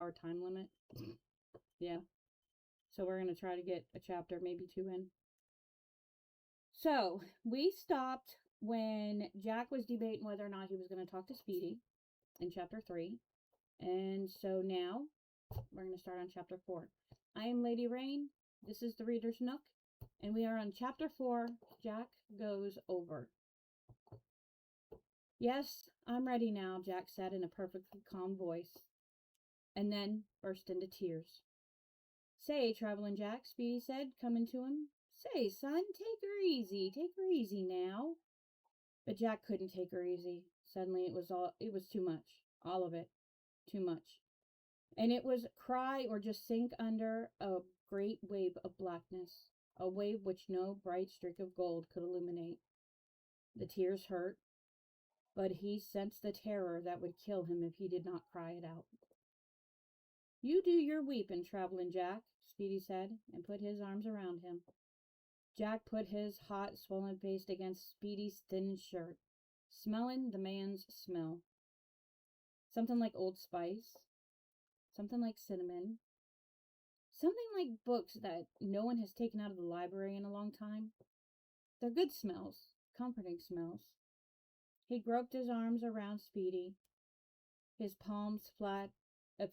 2-hour time limit. Yeah. So we're going to try to get a chapter, maybe 2 in. So we stopped when Jack was debating whether or not he was going to talk to Speedy in chapter 3. And so now we're going to start on chapter 4. I am Lady Rain. This is the Reader's Nook. And we are on chapter 4. Jack goes over. Yes, I'm ready now, Jack said in a perfectly calm voice, and then burst into tears. Say, Traveling Jack, Speedy said, coming to him. Say, son, take her easy now. But Jack couldn't take her easy. Suddenly it was too much. All of it. Too much. And it was cry or just sink under a great wave of blackness, a wave which no bright streak of gold could illuminate. The tears hurt, but he sensed the terror that would kill him if he did not cry it out. You do your weeping, Traveling Jack, Speedy said, and put his arms around him. Jack put his hot, swollen face against Speedy's thin shirt, smelling the man's smell. Something like Old Spice, something like cinnamon, something like books that no one has taken out of the library in a long time. They're good smells, comforting smells. He groped his arms around Speedy, his palms flat. I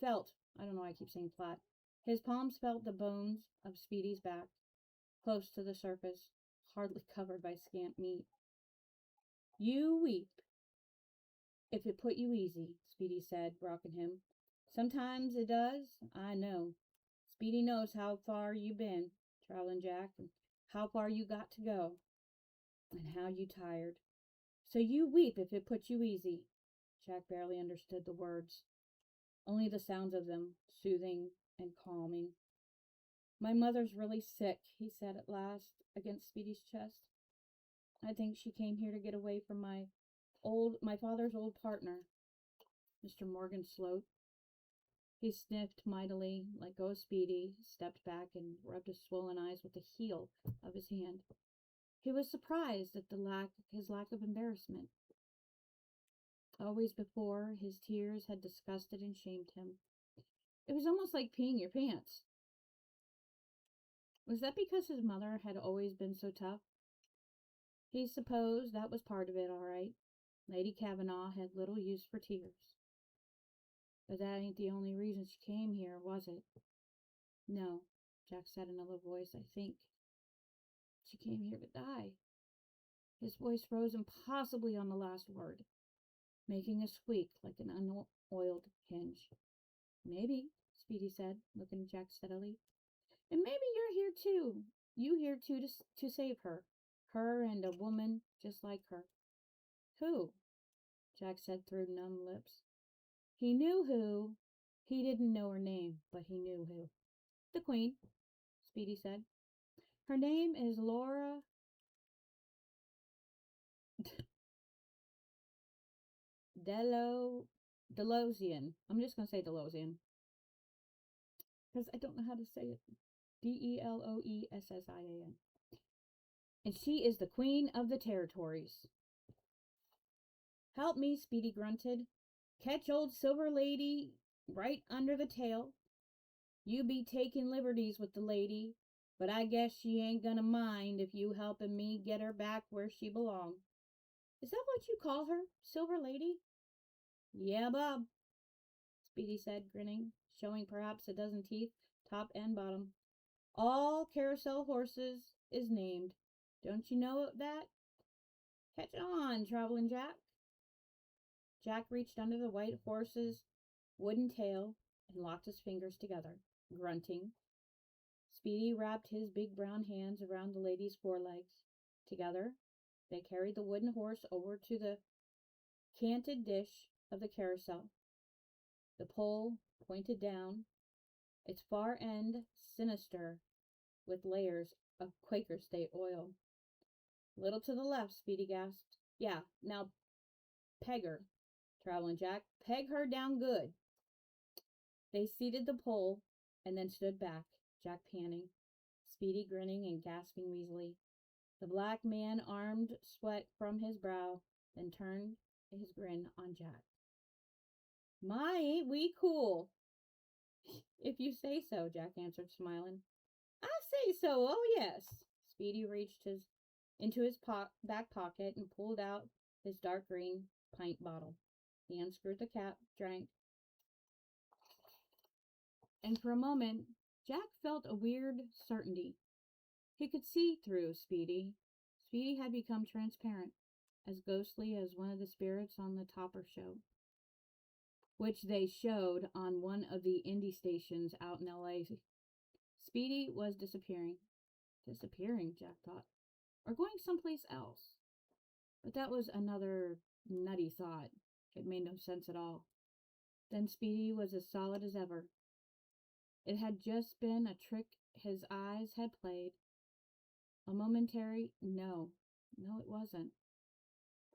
don't know why I keep saying flat. His palms felt the bones of Speedy's back, close to the surface, hardly covered by scant meat. You weep, if it put you easy, Speedy said, rocking him. Sometimes it does, I know. Speedy knows how far you been, Traveling Jack, and how far you got to go, and how you tired. So you weep if it puts you easy. Jack barely understood the words, only the sounds of them, soothing and calming. My mother's really sick, he said at last, against Speedy's chest. I think she came here to get away from my father's old partner, Mr. Morgan Sloat. He sniffed mightily, let go of Speedy, stepped back, and rubbed his swollen eyes with the heel of his hand. He was surprised at his lack of embarrassment. Always before, his tears had disgusted and shamed him. It was almost like peeing your pants. Was that because his mother had always been so tough? He supposed that was part of it, all right. Lady Kavanaugh had little use for tears. But that ain't the only reason she came here, was it? No, Jack said in a low voice, I think. She came here to die. His voice rose impossibly on the last word, making a squeak like an unoiled hinge. Maybe, Speedy said, looking at Jack steadily. And maybe you're here too. You here too to save her. Her and a woman just like her. Who? Jack said through numb lips. He knew who. He didn't know her name, but he knew who. The Queen, Speedy said. Her name is Laura Delosian. I'm just going to say Delosian, because I don't know how to say it. Deloesssian. And she is the Queen of the Territories. Help me, Speedy grunted. Catch old Silver Lady right under the tail. You be taking liberties with the lady, but I guess she ain't gonna mind if you helping me get her back where she belongs. Is that what you call her, Silver Lady? Yeah, Bob, Speedy said, grinning, showing perhaps a dozen teeth, top and bottom. All carousel horses is named. Don't you know that? Catch on, Traveling Jack. Jack reached under the white horse's wooden tail and locked his fingers together, grunting. Speedy wrapped his big brown hands around the lady's forelegs. Together, they carried the wooden horse over to the canted dish of the carousel. The pole pointed down, its far end sinister with layers of Quaker State oil. Little to the left, Speedy gasped. Yeah, now peg her, Traveling Jack. Peg her down good. They seated the pole and then stood back, Jack panting, Speedy grinning and gasping wheezily. The black man armed sweat from his brow, then turned his grin on Jack. My, ain't we cool? If you say so, Jack answered, smiling. I say so, oh yes. Speedy reached into his back pocket and pulled out his dark green pint bottle. He unscrewed the cap, drank, and for a moment Jack felt a weird certainty. He could see through Speedy. Speedy had become transparent, as ghostly as one of the spirits on the Topper show, which they showed on one of the indie stations out in L.A. Speedy was disappearing. Disappearing, Jack thought, or going someplace else. But that was another nutty thought. It made no sense at all. Then Speedy was as solid as ever. It had just been a trick his eyes had played. A momentary no, it wasn't.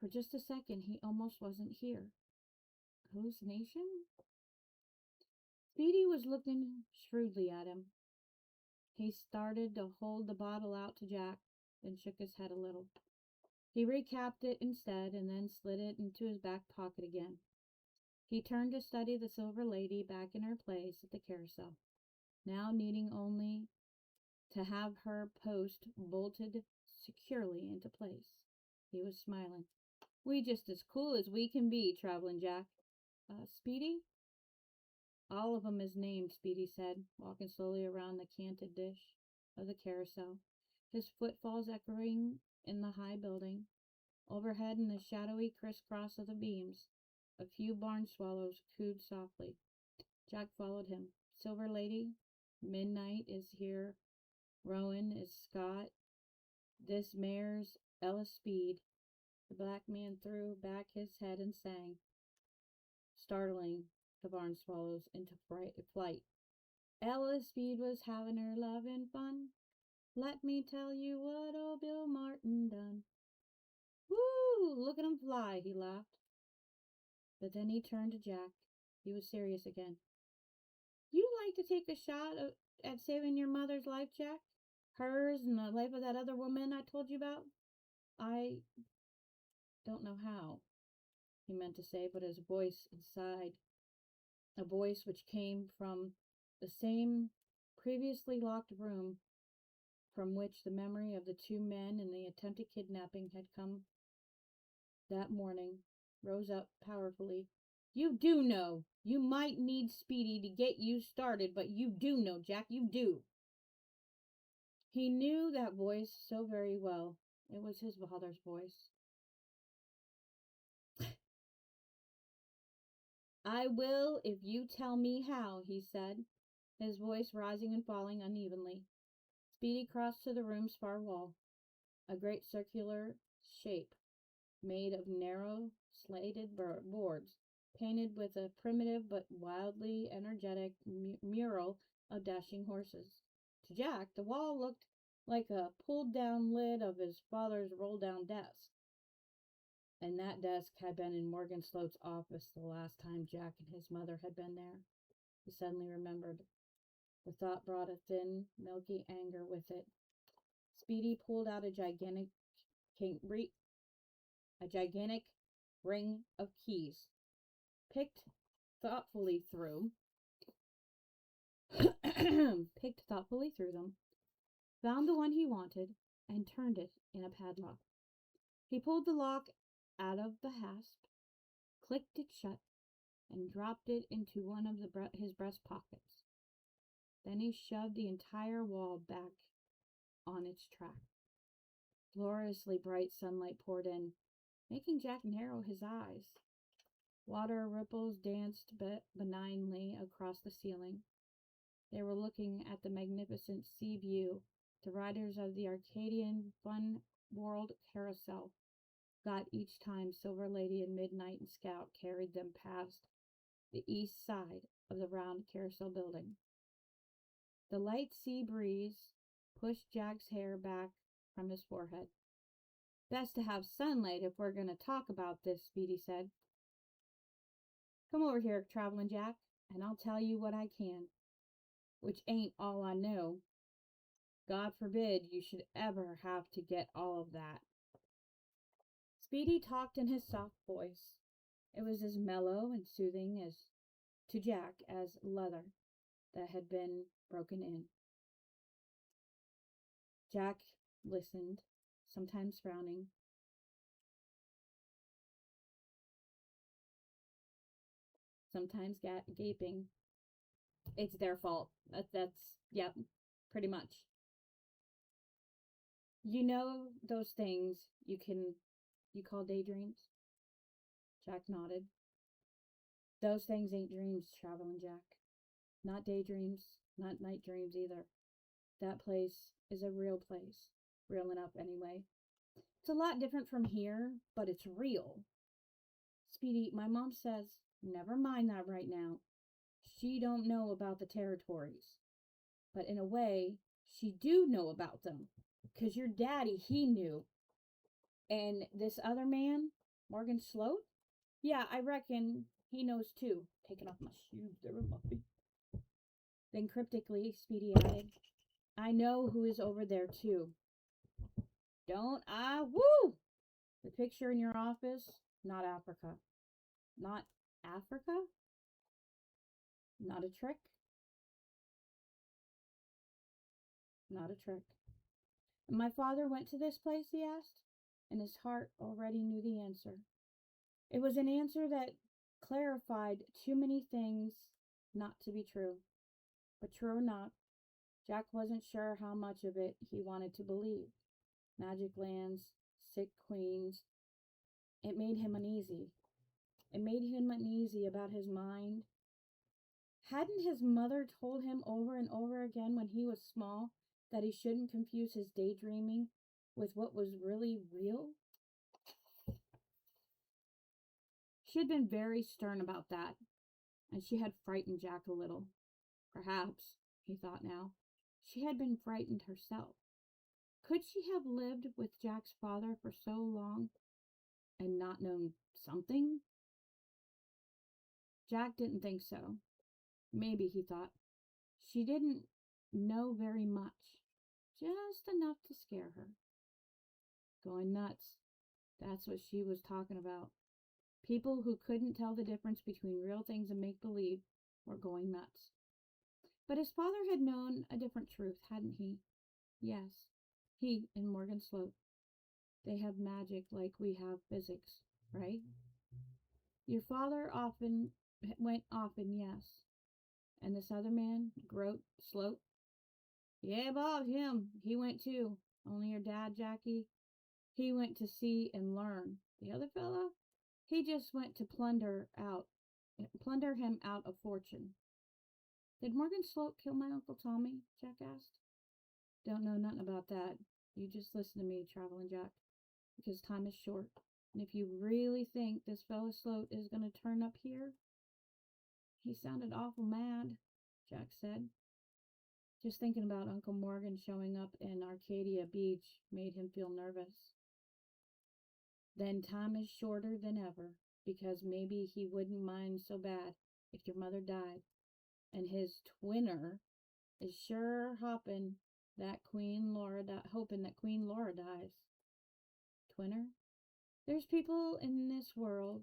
For just a second, he almost wasn't here. Hallucination? Speedy was looking shrewdly at him. He started to hold the bottle out to Jack, then shook his head a little. He recapped it instead and then slid it into his back pocket again. He turned to study the silver lady back in her place at the carousel, now needing only to have her post bolted securely into place. He was smiling. We just as cool as we can be, Traveling Jack. Speedy? All of 'em is named, Speedy said, walking slowly around the canted dish of the carousel, his footfalls echoing in the high building. Overhead in the shadowy crisscross of the beams, a few barn swallows cooed softly. Jack followed him. Silver Lady, Midnight is here. Rowan is Scott. This mare's Ellis Speed. The black man threw back his head and sang, startling the barn swallows into flight. Ella Speed was having her lovin' fun. Let me tell you what old Bill Martin done. Woo! Look at him fly, he laughed. But then he turned to Jack. He was serious again. You like to take a shot at saving your mother's life, Jack? Hers and the life of that other woman I told you about? I don't know how, he meant to say, but his voice inside, a voice which came from the same previously locked room from which the memory of the two men in the attempted kidnapping had come that morning, rose up powerfully. You do know. You might need Speedy to get you started, but you do know, Jack, you do. He knew that voice so very well. It was his father's voice. I will if you tell me how, he said, his voice rising and falling unevenly. Speedy crossed to the room's far wall, a great circular shape made of narrow, slated boards, painted with a primitive but wildly energetic mural of dashing horses. To Jack, the wall looked like a pulled-down lid of his father's roll-down desk. And that desk had been in Morgan Sloat's office the last time Jack and his mother had been there. He suddenly remembered. The thought brought a thin, milky anger with it. Speedy pulled out a gigantic ring of keys, picked thoughtfully through them, found the one he wanted, and turned it in a padlock. He pulled the lock out of the hasp, clicked it shut, and dropped it into one of his breast pockets. Then he shoved the entire wall back on its track. Gloriously bright sunlight poured in, making Jack narrow his eyes. Water ripples danced benignly across the ceiling. They were looking at the magnificent sea view. The riders of the Arcadian Fun World Carousel got each time Silver Lady and Midnight and Scout carried them past the east side of the round carousel building. The light sea breeze pushed Jack's hair back from his forehead. Best to have sunlight if we're going to talk about this, Speedy said. Come over here, Traveling Jack, and I'll tell you what I can, which ain't all I know. God forbid you should ever have to get all of that. Speedy talked in his soft voice. It was as mellow and soothing as to Jack as leather. that had been broken in. Jack listened, sometimes frowning, sometimes gaping. It's their fault. Yep, pretty much. You know those things you call daydreams? Jack nodded. Those things ain't dreams, Traveling Jack. Not daydreams, not night dreams either. That place is a real place. Real enough, anyway. It's a lot different from here, but it's real. Speedy, my mom says, never mind that right now. She don't know about the territories. But in a way, she do know about them. 'Cause your daddy, he knew. And this other man, Morgan Sloat? Yeah, I reckon he knows too. Taking off my shoes, they're muffy. Then cryptically, Speedy added, I know who is over there too. Don't I? Woo! The picture in your office, not Africa. Not Africa? Not a trick? Not a trick. And my father went to this place, he asked, and his heart already knew the answer. It was an answer that clarified too many things not to be true. But true or not, Jack wasn't sure how much of it he wanted to believe. Magic lands, sick queens. It made him uneasy. It made him uneasy about his mind. Hadn't his mother told him over and over again when he was small that he shouldn't confuse his daydreaming with what was really real? She had been very stern about that, and she had frightened Jack a little. Perhaps, he thought now, she had been frightened herself. Could she have lived with Jack's father for so long and not known something? Jack didn't think so. Maybe, he thought, she didn't know very much, just enough to scare her. Going nuts. That's what she was talking about. People who couldn't tell the difference between real things and make-believe were going nuts. But his father had known a different truth, hadn't he? Yes, he and Morgan Sloat. They have magic like we have physics, right? Your father went often, yes. And this other man, Sloat? Yeah, Bob, him. He went too. Only your dad, Jackie, he went to see and learn. The other fella, he just went to plunder him out of fortune. Did Morgan Sloat kill my Uncle Tommy? Jack asked. Don't know nothing about that. You just listen to me, Traveling Jack, because time is short. And if you really think this fellow Sloat is going to turn up here... He sounded awful mad, Jack said. Just thinking about Uncle Morgan showing up in Arcadia Beach made him feel nervous. Then time is shorter than ever, because maybe he wouldn't mind so bad if your mother died. And his twinner is sure hoping that Queen Laura dies. Twinner? There's people in this world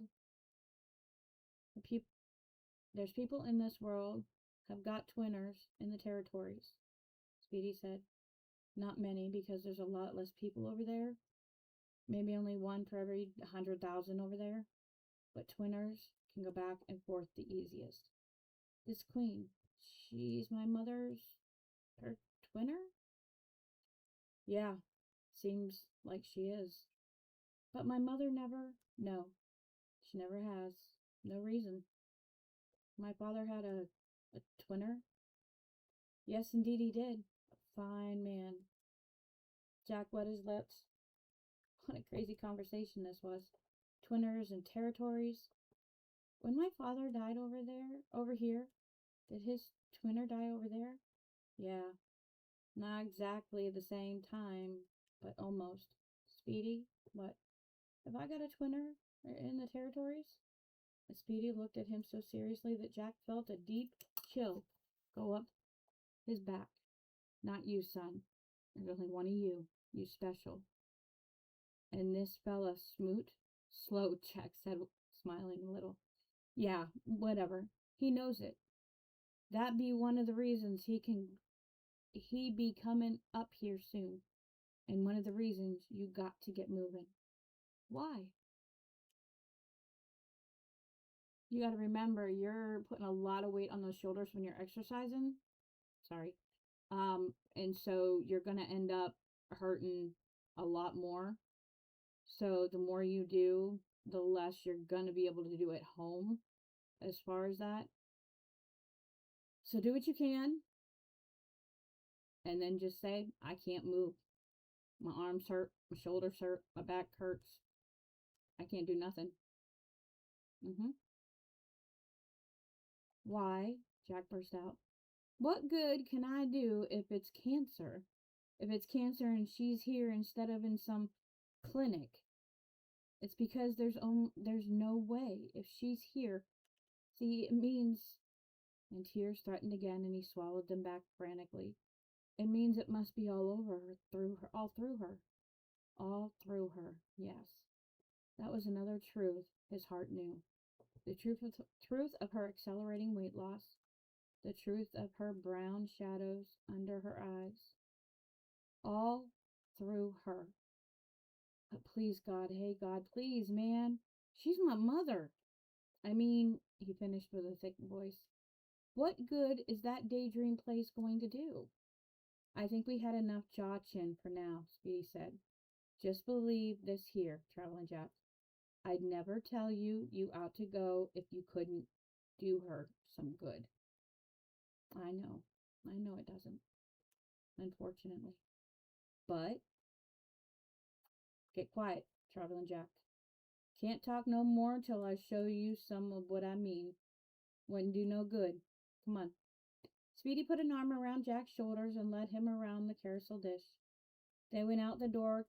have got twinners in the territories, Speedy said. Not many, because there's a lot less people over there. Maybe only one for every 100,000 over there. But twinners can go back and forth the easiest. This queen, she's my her twinner? Yeah, seems like she is. But my mother no, she never has. No reason. My father had a twinner? Yes, indeed he did. A fine man. Jack wet his lips. What a crazy conversation this was. Twinners and territories. When my father died over here, did his twinner die over there? Yeah. Not exactly the same time, but almost. Speedy, what? Have I got a twinner in the territories? And Speedy looked at him so seriously that Jack felt a deep chill go up his back. Not you, son. There's only one of you. You special. And this fella, Sloat, Jack said, smiling a little. Yeah, whatever. He knows it. That be one of the reasons he be coming up here soon. And one of the reasons you got to get moving. Why? You got to remember you're putting a lot of weight on those shoulders when you're exercising. Sorry. And so you're going to end up hurting a lot more. So the more you do, the less you're going to be able to do at home as far as that. So do what you can. And then just say, I can't move. My arms hurt, my shoulders hurt, my back hurts. I can't do nothing. Why? Jack burst out. What good can I do if it's cancer? If it's cancer and she's here instead of in some clinic? It's because there's no way. If she's here, see, it means, and tears threatened again, and he swallowed them back frantically. It means it must be all over her, through her, all through her. All through her, yes. That was another truth his heart knew. The truth of her accelerating weight loss. The truth of her brown shadows under her eyes. All through her. But please, God, hey, God, please, man. She's my mother. I mean, he finished with a thick voice. What good is that daydream place going to do? I think we had enough jaw chin for now, Speedy said. Just believe this here, Traveling Jack. I'd never tell you ought to go if you couldn't do her some good. I know it doesn't, unfortunately. But, get quiet, Traveling Jack. Can't talk no more till I show you some of what I mean. Wouldn't do no good. Come on. Speedy put an arm around Jack's shoulders and led him around the carousel dish. They went out the door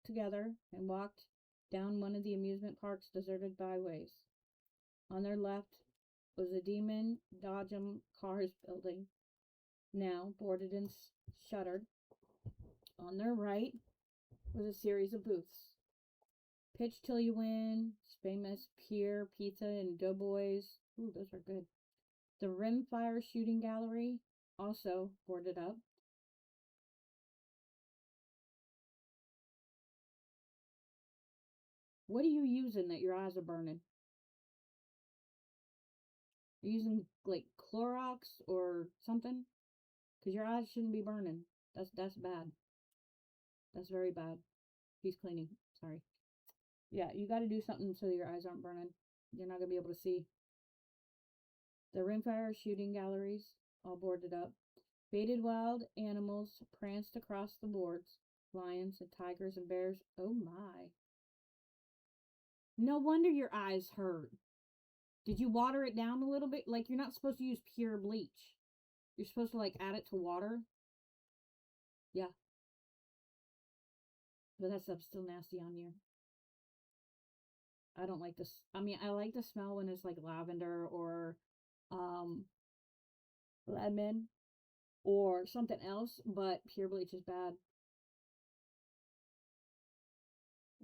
together and walked down one of the amusement park's deserted byways. On their left was a Demon Dodgem Cars building, now boarded and shuttered. On their right was a series of booths. Pitch Till You Win, famous Pier, Pizza, and Doughboys. Ooh, those are good. The Rimfire Shooting Gallery, also boarded up. What are you using that your eyes are burning? Are you using, like, Clorox or something? Because your eyes shouldn't be burning. That's bad. That's very bad. He's cleaning. Sorry. Yeah, you got to do something so your eyes aren't burning. You're not going to be able to see. The Rimfire Shooting Galleries, all boarded up. Baited wild animals pranced across the boards. Lions and tigers and bears. Oh my. No wonder your eyes hurt. Did you water it down a little bit? Like, you're not supposed to use pure bleach. You're supposed to, like, add it to water. Yeah. But that stuff's still nasty on you. I don't like this. I mean, I like the smell when it's like lavender or lemon or something else, but pure bleach is bad.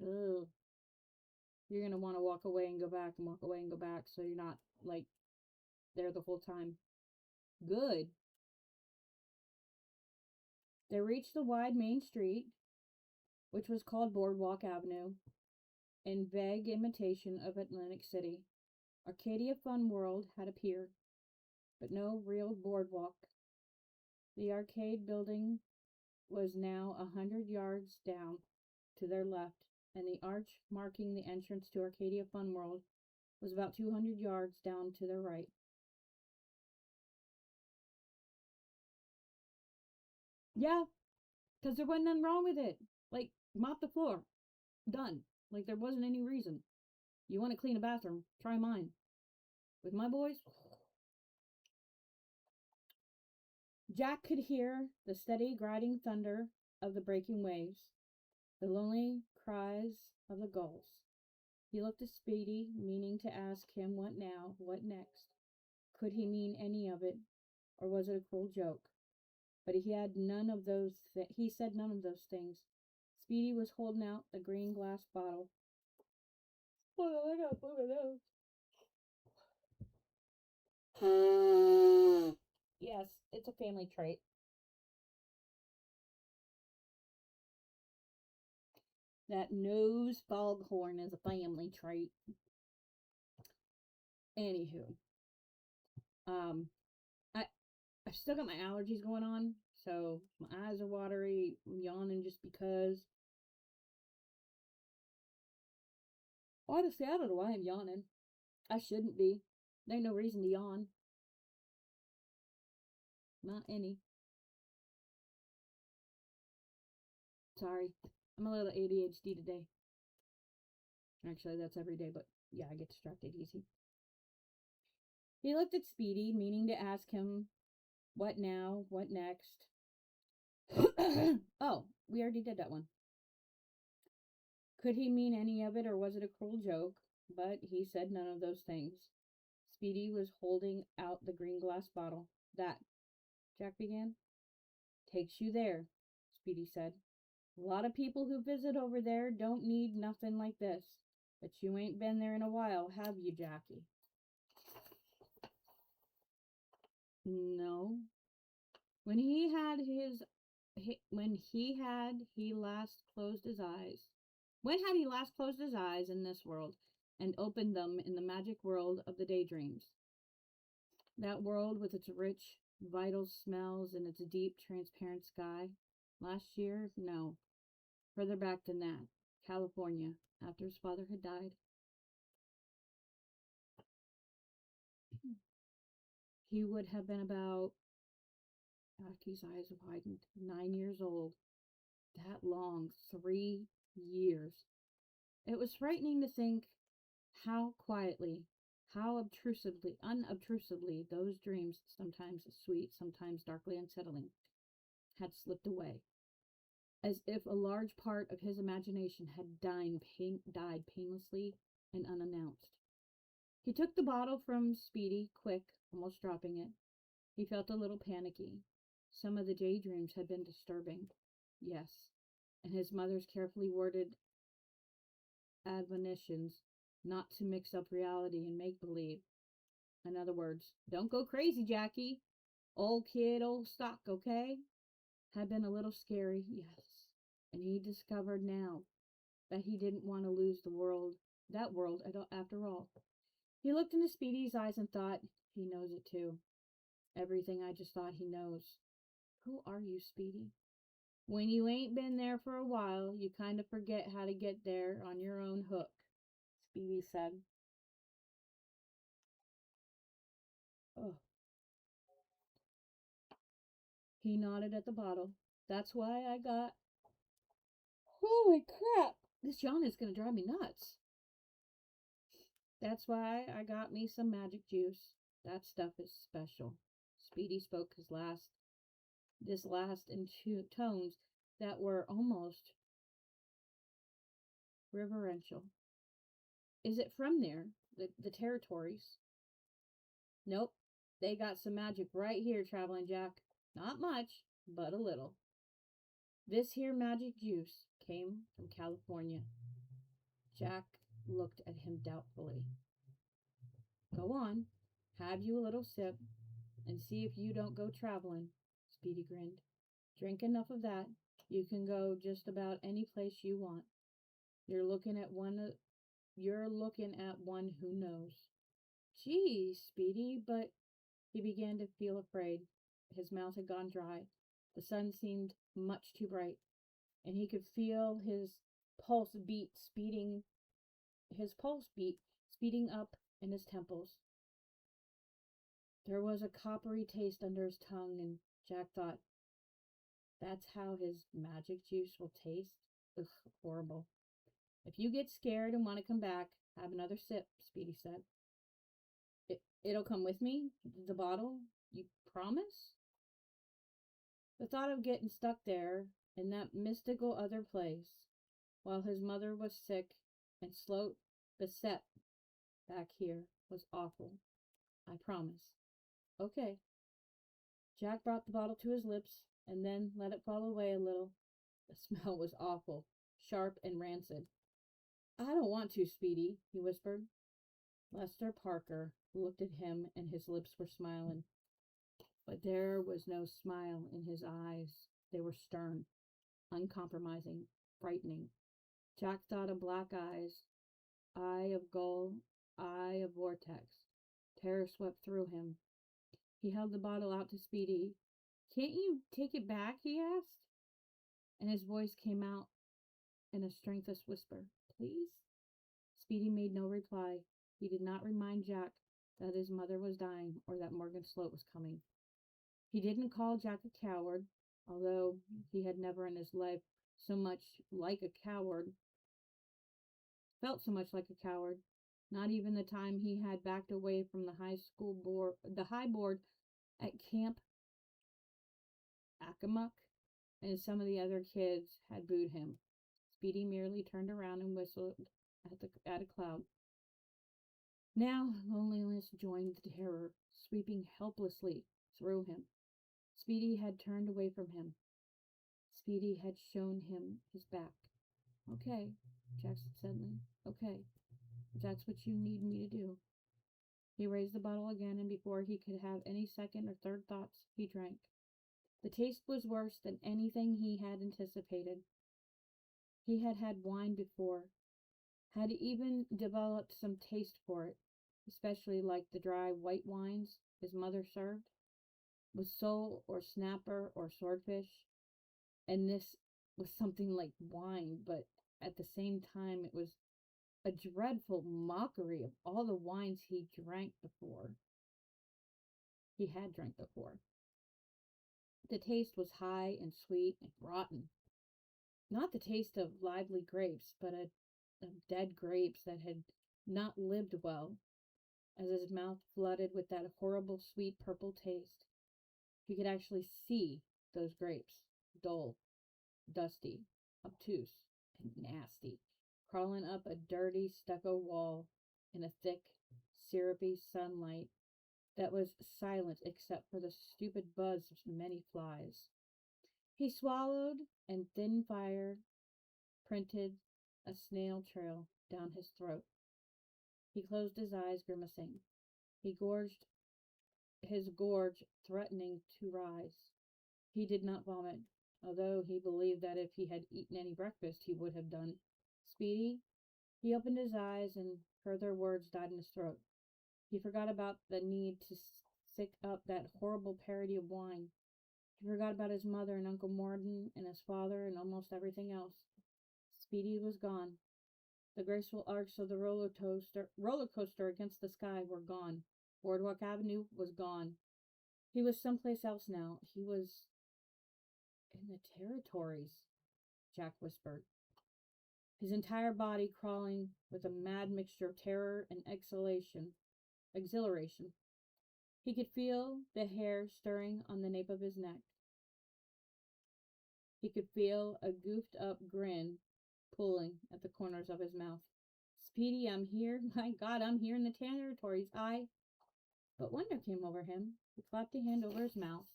Ugh. You're going to want to walk away and go back and walk away and go back so you're not, like, there the whole time. Good. They reached the wide main street, which was called Boardwalk Avenue, in vague imitation of Atlantic City. Arcadia Fun World had appeared, but no real boardwalk. The arcade building was now 100 yards down to their left, and the arch marking the entrance to Arcadia Fun World was about 200 yards down to their right. Yeah, because there wasn't nothing wrong with it. Like, mop the floor. Done. Like, there wasn't any reason. You want to clean a bathroom? Try mine. With my boys? Jack could hear the steady grinding thunder of the breaking waves, the lonely cries of the gulls. He looked at Speedy, meaning to ask him what now, what next. Could he mean any of it, or was it a cruel joke? But he had none of those. He said none of those things. Speedy was holding out the green glass bottle. Oh, I got one of those. Yes, it's a family trait. That nose foghorn is a family trait. Anywho, um, I I've still got my allergies going on, so my eyes are watery. I'm yawning just because. Honestly, I don't know why I'm yawning. I shouldn't be. There ain't no reason to yawn. Not any. Sorry. I'm a little ADHD today. Actually, that's every day, but yeah, I get distracted easy. He looked at Speedy, meaning to ask him, what now? What next? Oh, we already did that one. Could he mean any of it, or was it a cruel joke? But he said none of those things. Speedy was holding out the green glass bottle. That, Jack began. Takes you there, Speedy said. A lot of people who visit over there don't need nothing like this. But you ain't been there in a while, have you, Jackie? No. When he had his he last closed his eyes. When had he last closed his eyes in this world and opened them in the magic world of the daydreams? That world with its rich, vital smells and its deep, transparent sky? Last year? No. Further back than that. California, after his father had died. He would have been about, Jackie's eyes widened, 9 years old. That long, 3 years. It was frightening to think how quietly, how unobtrusively, those dreams, sometimes sweet, sometimes darkly unsettling, had slipped away, as if a large part of his imagination had died painlessly and unannounced. He took the bottle from Speedy, quick, almost dropping it. He felt a little panicky. Some of the daydreams had been disturbing, yes, and his mother's carefully worded admonitions not to mix up reality and make believe. In other words, don't go crazy, Jackie. Old kid, old stock, okay? Had been a little scary, yes. And he discovered now that he didn't want to lose that world after all. He looked into Speedy's eyes and thought, he knows it too. Everything I just thought he knows. Who are you, Speedy? When you ain't been there for a while, you kind of forget how to get there on your own hook, Speedy said. Oh. He nodded at the bottle. That's why I got. Holy crap! This yawn is gonna drive me nuts. That's why I got me some magic juice. That stuff is special. Speedy spoke this last in tones that were almost reverential. Is it from there, the territories? Nope. They got some magic right here, Traveling Jack. Not much, but a little. This here magic juice came from California. Jack looked at him doubtfully. Go on, have you a little sip, and see if you don't go traveling, Speedy grinned. Drink enough of that, you can go just about any place you want. You're looking at one who knows. Gee, Speedy, but he began to feel afraid. His mouth had gone dry. The sun seemed much too bright, and he could feel his pulse beat speeding up in his temples. There was a coppery taste under his tongue, and Jack thought, that's how his magic juice will taste? Ugh, horrible. If you get scared and want to come back, have another sip, Speedy said. It'll come with me? The bottle? You promise? The thought of getting stuck there, in that mystical other place, while his mother was sick and beset back here, was awful. I promise. Okay. Jack brought the bottle to his lips and then let it fall away a little. The smell was awful, sharp and rancid. I don't want to, Speedy, he whispered. Lester Parker looked at him and his lips were smiling, but there was no smile in his eyes. They were stern, uncompromising, frightening. Jack thought of black eyes, eye of gull, eye of vortex. Terror swept through him. He held the bottle out to Speedy. "Can't you take it back?" he asked. And his voice came out in a strengthless whisper. "Please?" Speedy made no reply. He did not remind Jack that his mother was dying or that Morgan Sloat was coming. He didn't call Jack a coward, although he had never in his life so much like a coward, felt so much like a coward. Not even the time he had backed away from the high board at Camp Accomuck, and some of the other kids had booed him. Speedy merely turned around and whistled at a cloud. Now loneliness joined the terror, sweeping helplessly through him. Speedy had turned away from him. Speedy had shown him his back. "Okay," Jack said suddenly. "Okay, if that's what you need me to do." He raised the bottle again, and before he could have any second or third thoughts, he drank. The taste was worse than anything he had anticipated. He had had wine before, had even developed some taste for it, especially like the dry white wines his mother served, with sole or snapper or swordfish, and this was something like wine, but at the same time it was a dreadful mockery of all the wines he had drank before. The taste was high and sweet and rotten. Not the taste of lively grapes, but of dead grapes that had not lived well. As his mouth flooded with that horrible sweet purple taste, he could actually see those grapes, dull, dusty, obtuse, and nasty, crawling up a dirty stucco wall in a thick, syrupy sunlight that was silent except for the stupid buzz of many flies. He swallowed, and thin fire printed a snail trail down his throat. He closed his eyes, grimacing. His gorge threatening to rise. He did not vomit, although he believed that if he had eaten any breakfast, he would have done. "Speedy?" He opened his eyes, and further words died in his throat. He forgot about the need to sick up that horrible parody of wine. He forgot about his mother and Uncle Morden and his father and almost everything else. Speedy was gone. The graceful arcs of the roller coaster against the sky were gone. Boardwalk Avenue was gone. He was someplace else now. He was in the territories, Jack whispered, his entire body crawling with a mad mixture of terror and exhilaration. He could feel the hair stirring on the nape of his neck. He could feel a goofed up grin pulling at the corners of his mouth. "Speedy, I'm here. My God, I'm here in the territories. But wonder came over him. He clapped a hand over his mouth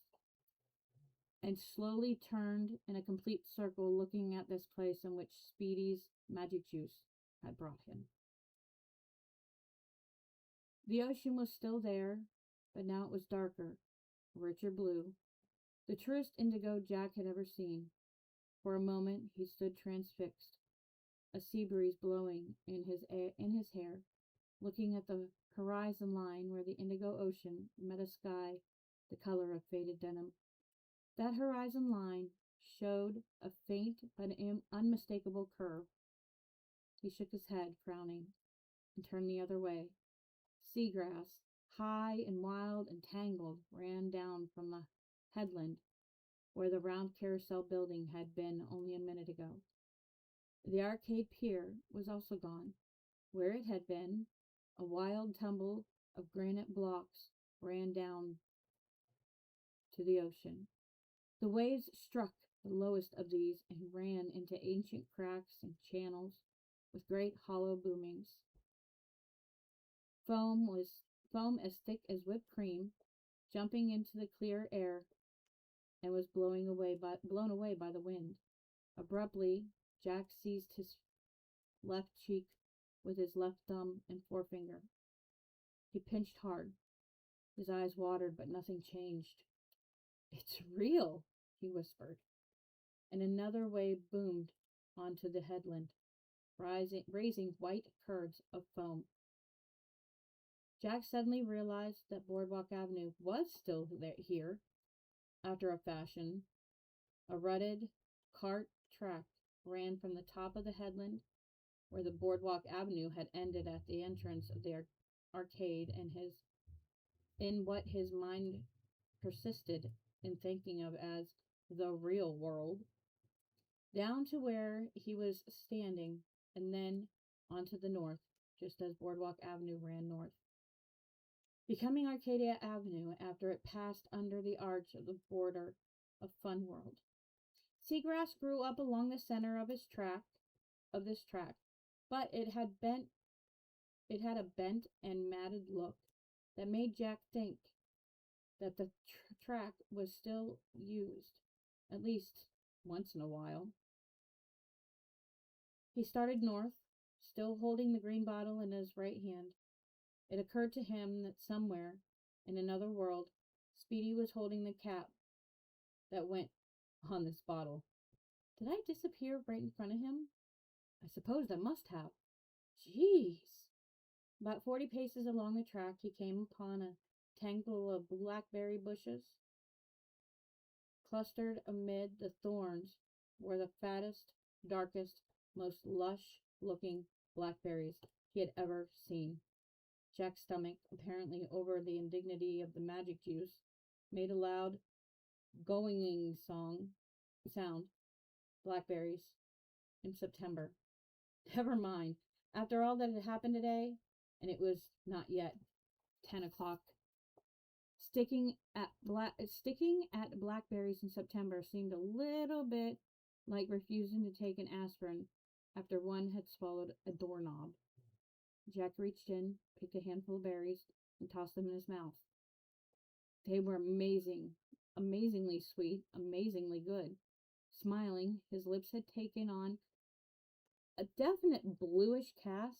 and slowly turned in a complete circle, looking at this place in which Speedy's magic juice had brought him. The ocean was still there, but now it was darker, richer blue, the truest indigo Jack had ever seen. For a moment he stood transfixed, a sea breeze blowing in his hair, looking at the horizon line where the indigo ocean met a sky the color of faded denim. That horizon line showed a faint but unmistakable curve. He shook his head, frowning, and turned the other way. Seagrass, high and wild and tangled, ran down from the headland where the round carousel building had been only a minute ago. The arcade pier was also gone. Where it had been, a wild tumble of granite blocks ran down to the ocean. The waves struck the lowest of these and ran into ancient cracks and channels with great hollow boomings. Foam as thick as whipped cream, jumping into the clear air, and was blown away by the wind. Abruptly, Jack seized his left cheek with his left thumb and forefinger. He pinched hard. His eyes watered, but nothing changed. It's real, he whispered, and another wave boomed onto the headland, raising white curds of foam. Jack suddenly realized that Boardwalk Avenue was still here, after a fashion. A rutted cart track ran from the top of the headland, where the Boardwalk Avenue had ended at the entrance of the arcade, and in what his mind persisted in thinking of as the real world, down to where he was standing, and then onto the north, just as Boardwalk Avenue ran north, becoming Arcadia Avenue after it passed under the arch of the border of Fun World. Seagrass grew up along the center of this track, but it had a bent and matted look that made Jack think that the track was still used, at least once in a while. He started north, still holding the green bottle in his right hand. It occurred to him that somewhere, in another world, Speedy was holding the cap that went on this bottle. Did I disappear right in front of him? I suppose I must have. Jeez! About 40 paces along the track, he came upon a tangle of blackberry bushes. Clustered amid the thorns were the fattest, darkest, most lush-looking blackberries he had ever seen. Jack's stomach, apparently over the indignity of the magic juice, made a loud, going sound. Blackberries in September. Never mind. After all that had happened today, and it was not yet 10 o'clock, sticking at blackberries in September seemed a little bit like refusing to take an aspirin after one had swallowed a doorknob. Jack reached in, picked a handful of berries, and tossed them in his mouth. They were amazingly sweet, amazingly good. Smiling, his lips had taken on a definite bluish cast,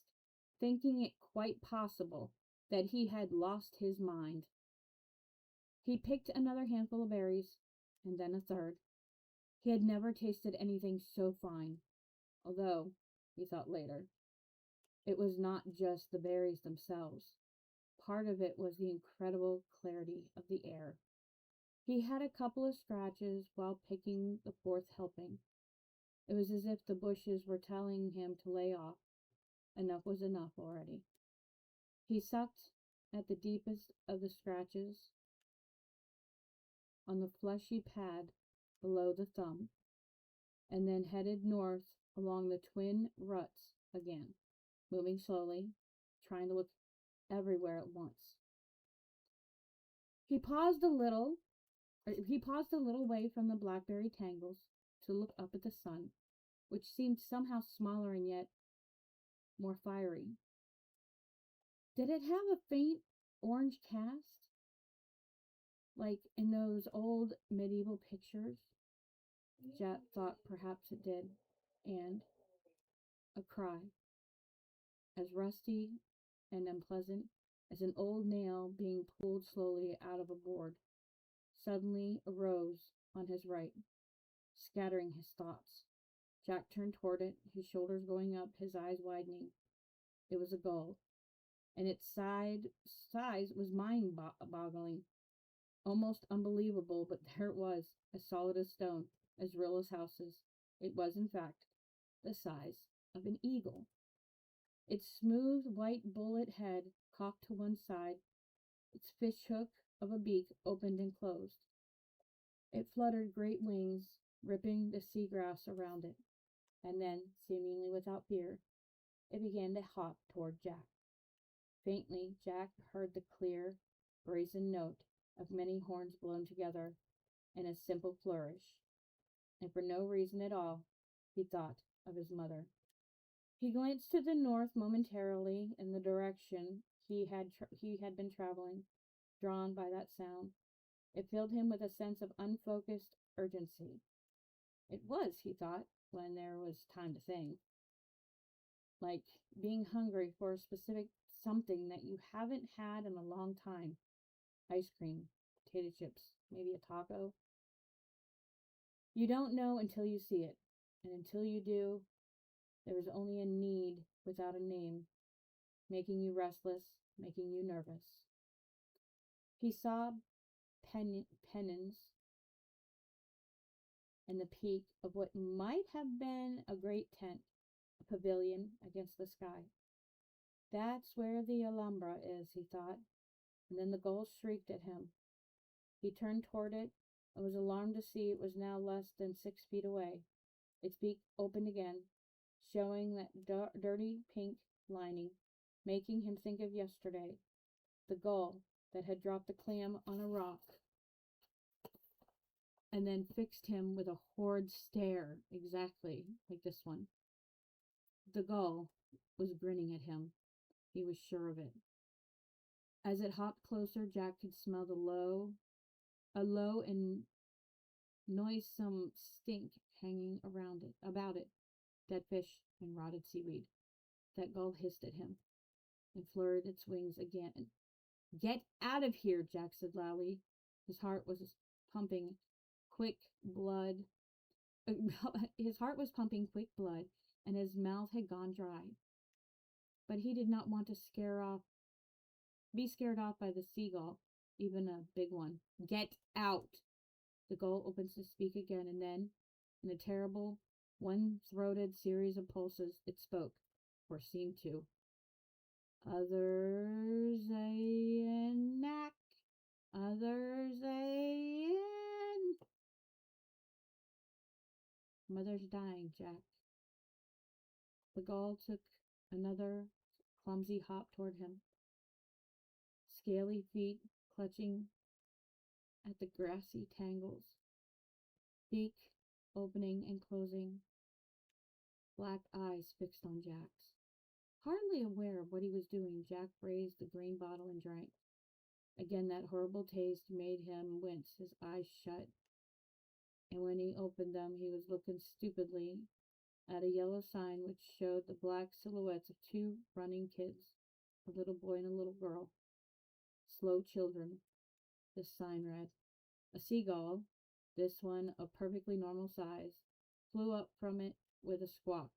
thinking it quite possible that he had lost his mind. He picked another handful of berries, and then a third. He had never tasted anything so fine, although, he thought later, it was not just the berries themselves. Part of it was the incredible clarity of the air. He had a couple of scratches while picking the fourth helping. It was as if the bushes were telling him to lay off. Enough was enough already. He sucked at the deepest of the scratches on the fleshy pad below the thumb, and then headed north along the twin ruts again, moving slowly, trying to look everywhere at once. He paused a little way from the blackberry tangles to look up at the sun, which seemed somehow smaller and yet more fiery. Did it have a faint orange cast, like in those old medieval pictures? Jack thought perhaps it did, and a cry, as rusty and unpleasant as an old nail being pulled slowly out of a board, suddenly arose on his right, scattering his thoughts. Jack turned toward it, his shoulders going up, his eyes widening. It was a gull, and its size was mind-boggling, almost unbelievable, but there it was, as solid as stone, as real as houses. It was, in fact, the size of an eagle. Its smooth white bullet head cocked to one side, its fishhook of a beak opened and closed. It fluttered great wings, ripping the seagrass around it, and then, seemingly without fear, it began to hop toward Jack. Faintly, Jack heard the clear, brazen note of many horns blown together in a simple flourish, and for no reason at all, he thought of his mother. He glanced to the north momentarily in the direction he had been traveling, drawn by that sound. It filled him with a sense of unfocused urgency. It was, he thought, when there was time to think. like being hungry for a specific something that you haven't had in a long time. Ice cream, potato chips, maybe a taco. You don't know until you see it. And until you do, there is only a need without a name, making you restless, making you nervous. He saw pennons and the peak of what might have been a great tent, a pavilion against the sky. That's where the Alhambra is, he thought, and then the gull shrieked at him. He turned toward it and was alarmed to see it was now less than 6 feet away. Its beak opened again, showing that dirty pink lining, making him think of yesterday, the gull that had dropped a clam on a rock and then fixed him with a horrid stare, exactly like this one. The gull was grinning at him. He was sure of it. As it hopped closer, Jack could smell a low and noisome stink hanging about it, dead fish and rotted seaweed. That gull hissed at him and flurried its wings again. Get out of here, Jack said loudly. His heart was pumping quick blood. His heart was pumping quick blood, and his mouth had gone dry. But he did not want to be scared off by the seagull, even a big one. Get out! The gull opened to speak again, and then, in a terrible, one-throated series of pulses, it spoke, or seemed to. Others a knack, others a in. Mother's dying, Jack. The gull took another clumsy hop toward him, scaly feet clutching at the grassy tangles, beak opening and closing, black eyes fixed on Jack's. Hardly aware of what he was doing, Jack raised the green bottle and drank. Again that horrible taste made him wince, his eyes shut, and when he opened them he was looking stupidly at a yellow sign which showed the black silhouettes of two running kids, a little boy and a little girl. Slow children, this sign read. A seagull, this one of perfectly normal size, flew up from it with a squawk,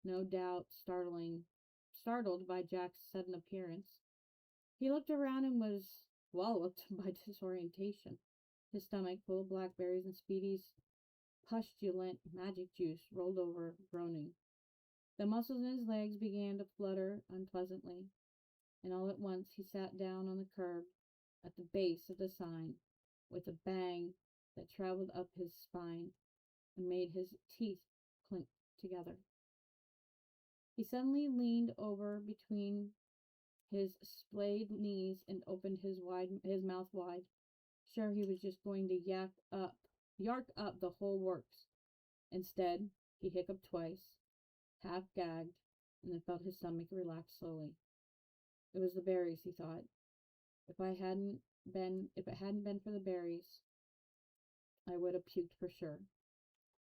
no doubt startled by Jack's sudden appearance. He looked around and was walloped by disorientation. His stomach, full of blackberries and Speedy's pustulant magic juice, rolled over, groaning. The muscles in his legs began to flutter unpleasantly, and all at once he sat down on the curb at the base of the sign with a bang that traveled up his spine and made his teeth clink together. He suddenly leaned over between his splayed knees and opened his mouth wide, sure he was just going to yark up the whole works. Instead, he hiccuped twice, half gagged, and then felt his stomach relax slowly. It was the berries, he thought. If it hadn't been for the berries, I would have puked for sure.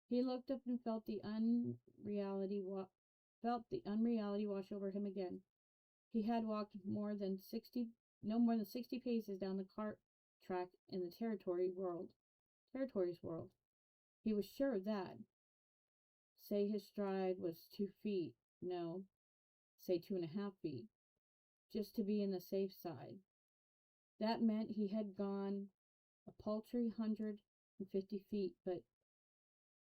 He looked up and felt the unreality wash over him again. He had walked no more than 60 paces down the cart track in the Territories world. He was sure of that. Say his stride was 2 feet. No, say 2.5 feet. Just to be in the safe side. That meant he had gone a paltry 150 feet, but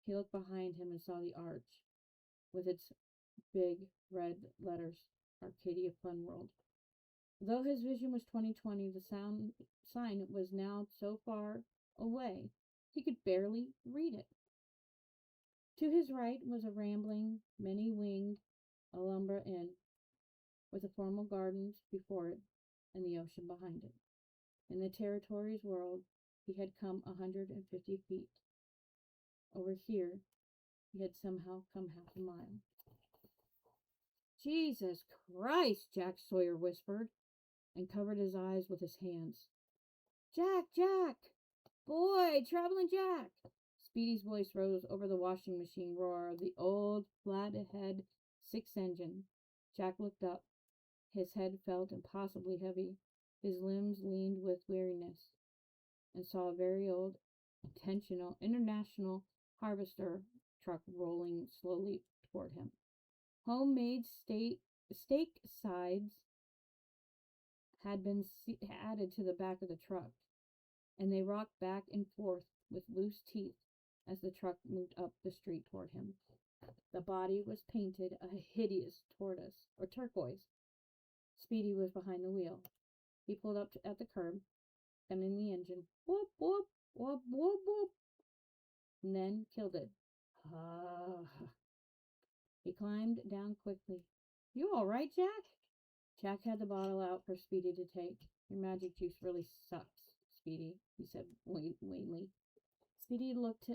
he looked behind him and saw the arch, with its big red letters, Arcadia Fun World. Though his vision was 20/20, the sign was now so far away he could barely read it. To his right was a rambling, many-winged Alhambra inn, with the formal gardens before it and the ocean behind it. In the Territories world, he had come 150 feet. Over here, he had somehow come half a mile. Jesus Christ, Jack Sawyer whispered, and covered his eyes with his hands. Jack! Jack! Boy! Traveling Jack! Speedy's voice rose over the washing machine roar of the old flathead 6 engine. Jack looked up. His head felt impossibly heavy. His limbs leaned with weariness, and saw a very old, intentional, international harvester truck rolling slowly toward him. Homemade steak sides had been added to the back of the truck, and they rocked back and forth with loose teeth as the truck moved up the street toward him. The body was painted a hideous tortoise or turquoise. Speedy was behind the wheel. He pulled up at the curb, and in the engine, whoop, whoop, whoop, whoop, whoop, and then killed it. Ah. He climbed down quickly. You all right, Jack? Jack had the bottle out for Speedy to take. Your magic juice really sucks, Speedy, he said wanly. Speedy looked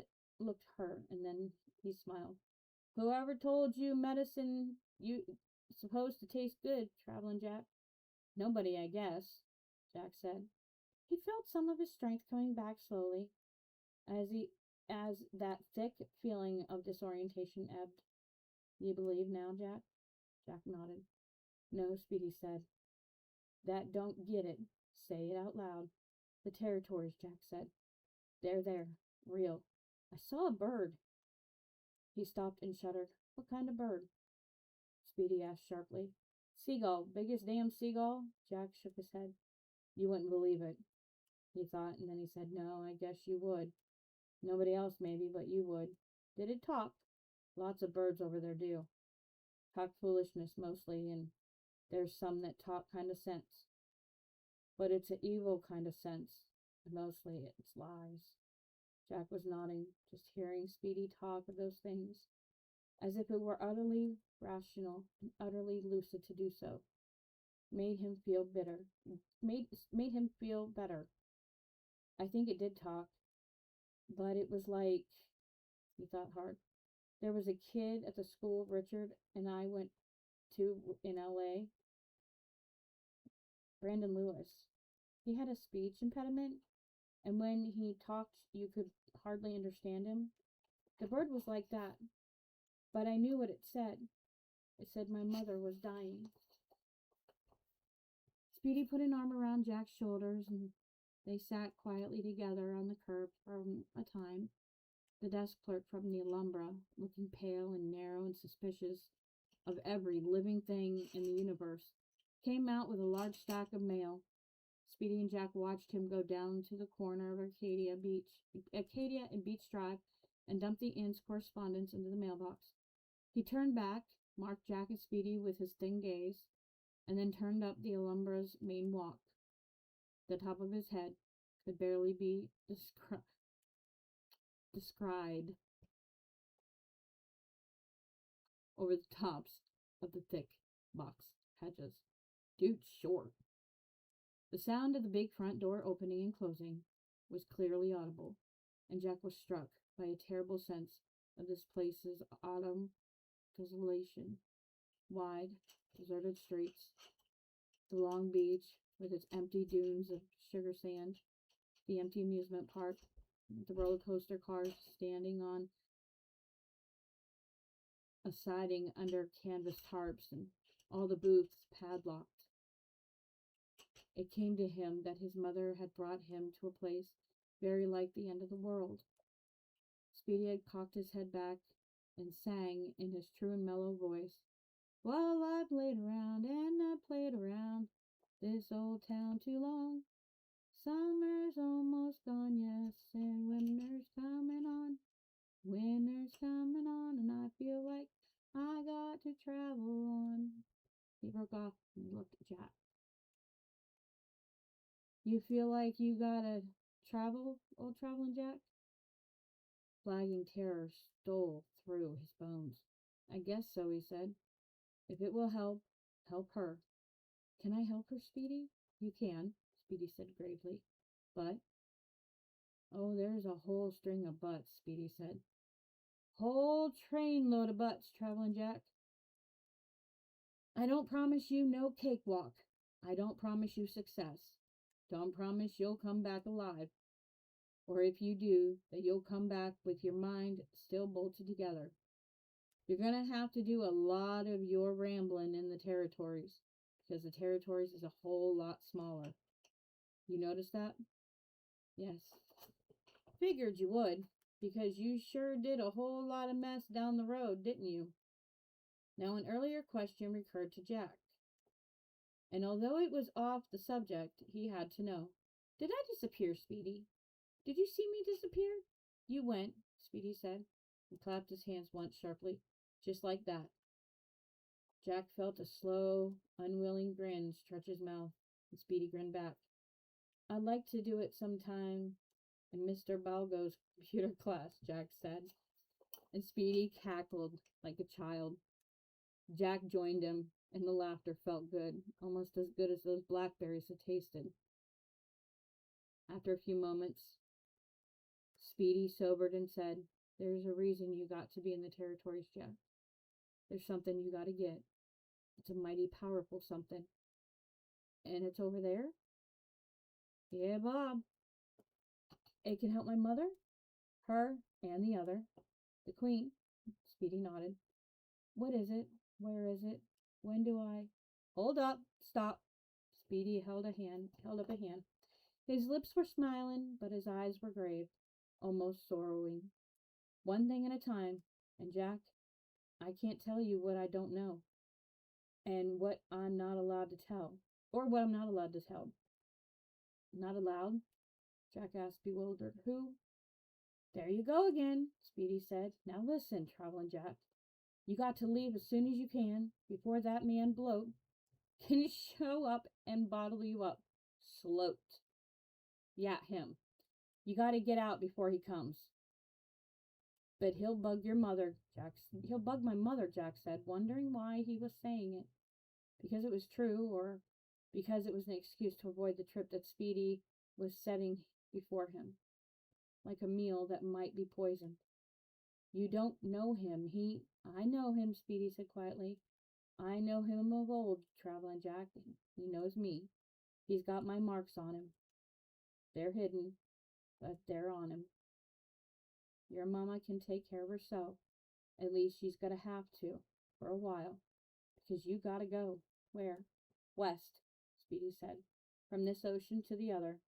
her, and then he smiled. Whoever told you medicine you supposed to taste good, Traveling Jack? Nobody, I guess, Jack said. He felt some of his strength coming back slowly as that thick feeling of disorientation ebbed. You believe now, Jack? Jack nodded. No, Speedy said. That don't get it. Say it out loud. The territories, Jack said. They're there. Real. I saw a bird. He stopped and shuddered. What kind of bird? Speedy asked sharply. Seagull. Biggest damn seagull? Jack shook his head. You wouldn't believe it, he thought, and then he said, no, I guess you would. Nobody else maybe, but you would. Did it talk? Lots of birds over there do. Talk foolishness mostly, and there's some that talk kind of sense. But it's an evil kind of sense, and mostly it's lies. Jack was nodding, just hearing Speedy talk of those things, as if it were utterly rational and utterly lucid to do so. Made him feel better. I think it did talk, but it was like, he thought hard. There was a kid at the school Richard and I went to in L.A., Brandon Lewis. He had a speech impediment, and when he talked, you could hardly understand him. The bird was like that, but I knew what it said. It said my mother was dying. Speedy put an arm around Jack's shoulders, and they sat quietly together on the curb for a time. The desk clerk from the Alhambra, looking pale and narrow and suspicious of every living thing in the universe, came out with a large stack of mail. Speedy and Jack watched him go down to the corner of Arcadia and Beach Drive, and dump the inn's correspondence into the mailbox. He turned back, marked Jack and Speedy with his thin gaze, and then turned up the Alhambra's main walk. The top of his head could barely be descried over the tops of the thick box hedges. Dude, short. The sound of the big front door opening and closing was clearly audible, and Jack was struck by a terrible sense of this place's autumn desolation. Wide, deserted streets, the long beach with its empty dunes of sugar sand, the empty amusement park, the roller coaster cars standing on a siding under canvas tarps, and all the booths padlocked. It came to him that his mother had brought him to a place very like the end of the world. Speedy had cocked his head back and sang in his true and mellow voice, Well, I've laid around and I played around this old town too long. Summer's almost gone, yes, and winter's coming on. Winter's coming on, and I feel like I got to travel on. He broke off and looked at Jack. You feel like you gotta travel, old Traveling Jack? Flagging terror stole through his bones. I guess so, he said. If it will help her. Can I help her, Speedy? You can, Speedy said gravely. But? Oh, there's a whole string of buts, Speedy said. Whole trainload of butts, Traveling Jack. I don't promise you no cakewalk. I don't promise you success. Don't promise you'll come back alive. Or if you do, that you'll come back with your mind still bolted together. You're going to have to do a lot of your rambling in the territories, because the territories is a whole lot smaller. You notice that? Yes. Figured you would, because you sure did a whole lot of mess down the road, didn't you? Now an earlier question recurred to Jack, and although it was off the subject, he had to know. Did I disappear, Speedy? Did you see me disappear? You went, Speedy said, and clapped his hands once sharply, just like that. Jack felt a slow, unwilling grin stretch his mouth, and Speedy grinned back. I'd like to do it sometime in Mr. Balgo's computer class, Jack said, and Speedy cackled like a child. Jack joined him, and the laughter felt good, almost as good as those blackberries had tasted. After a few moments, Speedy sobered and said, There's a reason you got to be in the territories, Jack. There's something you got to get. It's a mighty powerful something. And it's over there? Yeah, Bob. It can help my mother, her, and the other. The Queen. Speedy nodded. What is it? Where is it? When do I? Hold up. Stop. Speedy held up a hand. His lips were smiling, but his eyes were grave, almost sorrowing. One thing at a time. And Jack, I can't tell you what I don't know. And what I'm not allowed to tell. Or what I'm not allowed to tell. Not allowed? Jack asked, bewildered. Who? There you go again, Speedy said. Now listen, Traveling Jack. You got to leave as soon as you can, before that man Bloat can show up and bottle you up. Sloat. Yeah, him. You got to get out before he comes. But he'll bug your mother, He'll bug my mother, Jack said, wondering why he was saying it. Because it was true, or because it was an excuse to avoid the trip that Speedy was setting before him, like a meal that might be poisoned. You don't know him. I know him, Speedy said quietly. I know him of old, Traveling Jack. He knows me. He's got my marks on him. They're hidden, but they're on him. Your mama can take care of herself. At least she's gonna have to, for a while. Because you gotta go. Where? West, Speedy said. From this ocean to the other.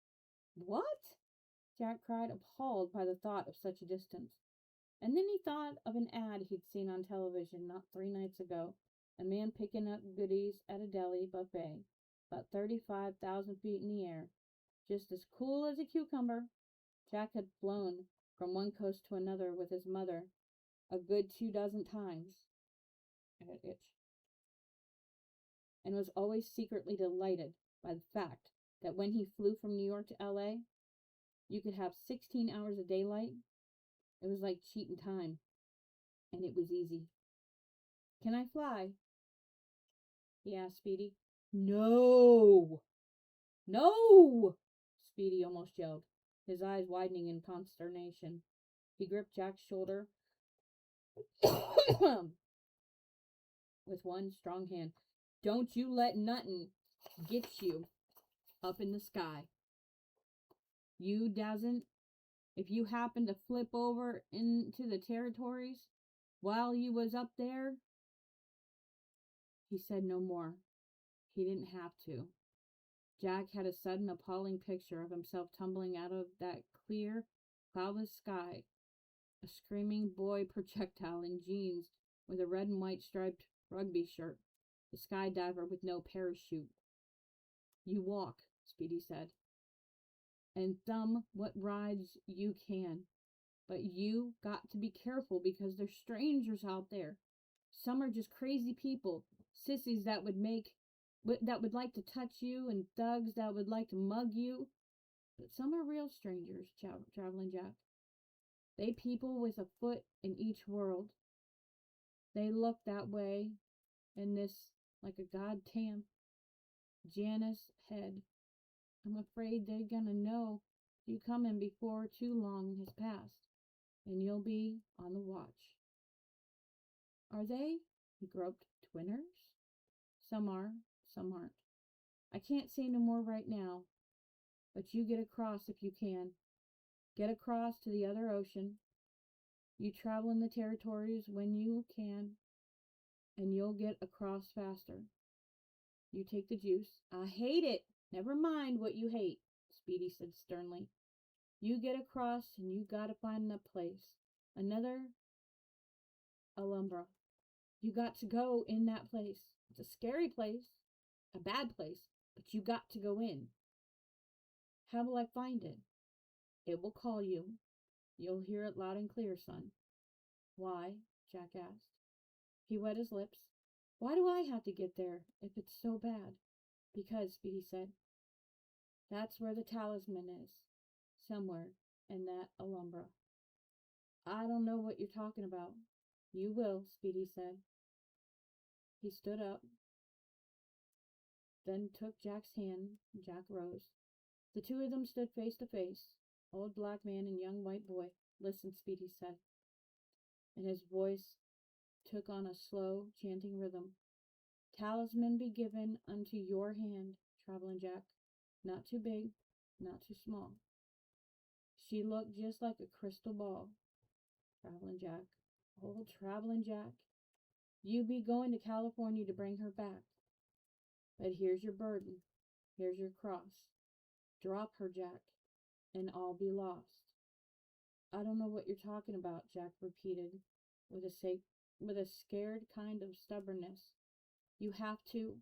What? Jack cried, appalled by the thought of such a distance. And then he thought of an ad he'd seen on television not 3 nights ago. A man picking up goodies at a deli buffet, about 35,000 feet in the air, just as cool as a cucumber. Jack had flown from one coast to another with his mother a good 24 times. I had itch. And was always secretly delighted by the fact that when he flew from New York to L.A., you could have 16 hours of daylight. It was like cheating time, and it was easy. Can I fly? He asked Speedy. No! No! Speedy almost yelled, his eyes widening in consternation. He gripped Jack's shoulder with one strong hand. Don't you let nothin' get you up in the sky. You doesn't. If you happen to flip over into the territories while you was up there. He said no more. He didn't have to. Jack had a sudden appalling picture of himself tumbling out of that clear, cloudless sky, a screaming boy projectile in jeans with a red and white striped rugby shirt, a skydiver with no parachute. You walk, Speedy said, and thumb what rides you can. But you got to be careful because there's strangers out there. Some are just crazy people, sissies that would like to touch you, and thugs that would like to mug you. But some are real strangers, Traveling Jack. They people with a foot in each world. They look that way in this like a goddamn Janus head. I'm afraid they're gonna know you coming before too long has passed, and you'll be on the watch. Are they? He groped. Twinners? Some are, some aren't. I can't say no more right now, but you get across if you can. Get across to the other ocean. You travel in the territories when you can, and you'll get across faster. You take the juice. I hate it. Never mind what you hate, Speedy said sternly. You get across, and you gotta find a place. Another Alumbra. You got to go in that place. It's a scary place, a bad place, but you got to go in. How will I find it? It will call you. You'll hear it loud and clear, son. Why? Jack asked. He wet his lips. Why do I have to get there if it's so bad? Because, Speedy said, that's where the talisman is. Somewhere in that Alumbra. I don't know what you're talking about. You will, Speedy said. He stood up, then took Jack's hand. Jack rose. The two of them stood face to face, old black man and young white boy. Listen, Speedy said, and his voice took on a slow, chanting rhythm. Talisman be given unto your hand, Traveling Jack. Not too big, not too small. She looked just like a crystal ball. Traveling Jack. Oh, Traveling Jack. You be going to California to bring her back. But here's your burden. Here's your cross. Drop her, Jack, and all be lost. I don't know what you're talking about, Jack repeated, with a scared kind of stubbornness. You have to.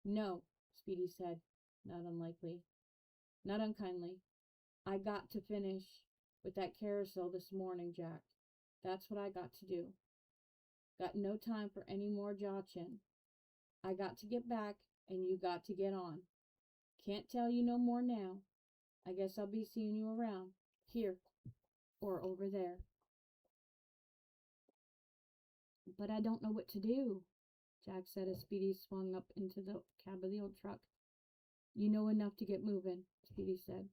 No, Speedy said, not unkindly. I got to finish with that carousel this morning, Jack. That's what I got to do. Got no time for any more jaw-chin. I got to get back, and you got to get on. Can't tell you no more now. I guess I'll be seeing you around, here, or over there. But I don't know what to do, Jack said as Speedy swung up into the cab of the old truck. You know enough to get moving, Speedy said.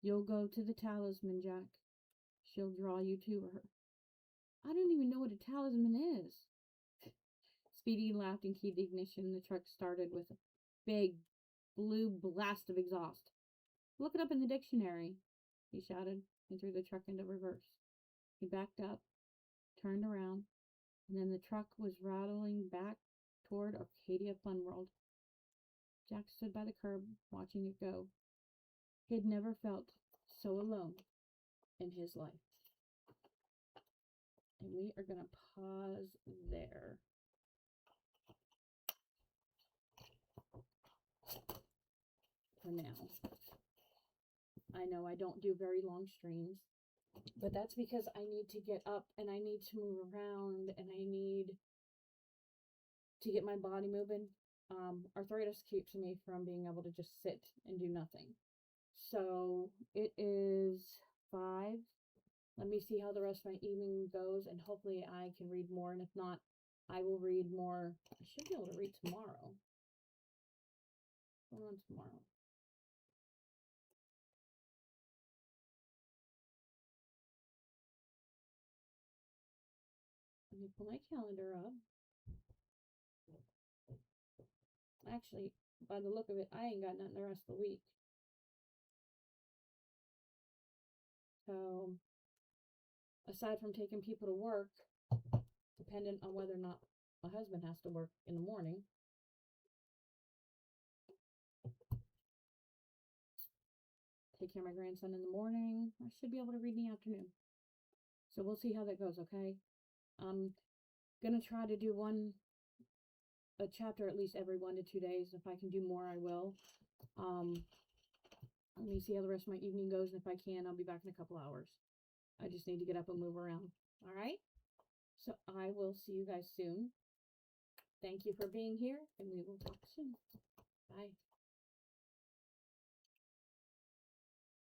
You'll go to the Talisman, Jack. She'll draw you to her. I don't even know what a talisman is. Speedy laughed and keyed the ignition. The truck started with a big blue blast of exhaust. Look it up in the dictionary, he shouted, and threw the truck into reverse. He backed up, turned around, and then the truck was rattling back toward Arcadia Fun World. Jack stood by the curb, watching it go. He had never felt so alone in his life. And we are going to pause there. For now. I know I don't do very long streams, but that's because I need to get up and I need to move around and I need to get my body moving. Arthritis keeps me from being able to just sit and do nothing. So it is 5. Let me see how the rest of my evening goes, and hopefully I can read more, and if not, I will read more. I should be able to read tomorrow. What's going on tomorrow? Let me pull my calendar up. Actually, by the look of it, I ain't got nothing the rest of the week. So, aside from taking people to work, dependent on whether or not my husband has to work in the morning, take care of my grandson in the morning, I should be able to read in the afternoon. So we'll see how that goes, okay? I'm gonna try to do a chapter at least every 1 to 2 days. If I can do more, I will. Let me see how the rest of my evening goes, and if I can, I'll be back in a couple hours. I just need to get up and move around. All right? So I will see you guys soon. Thank you for being here, and we will talk soon. Bye.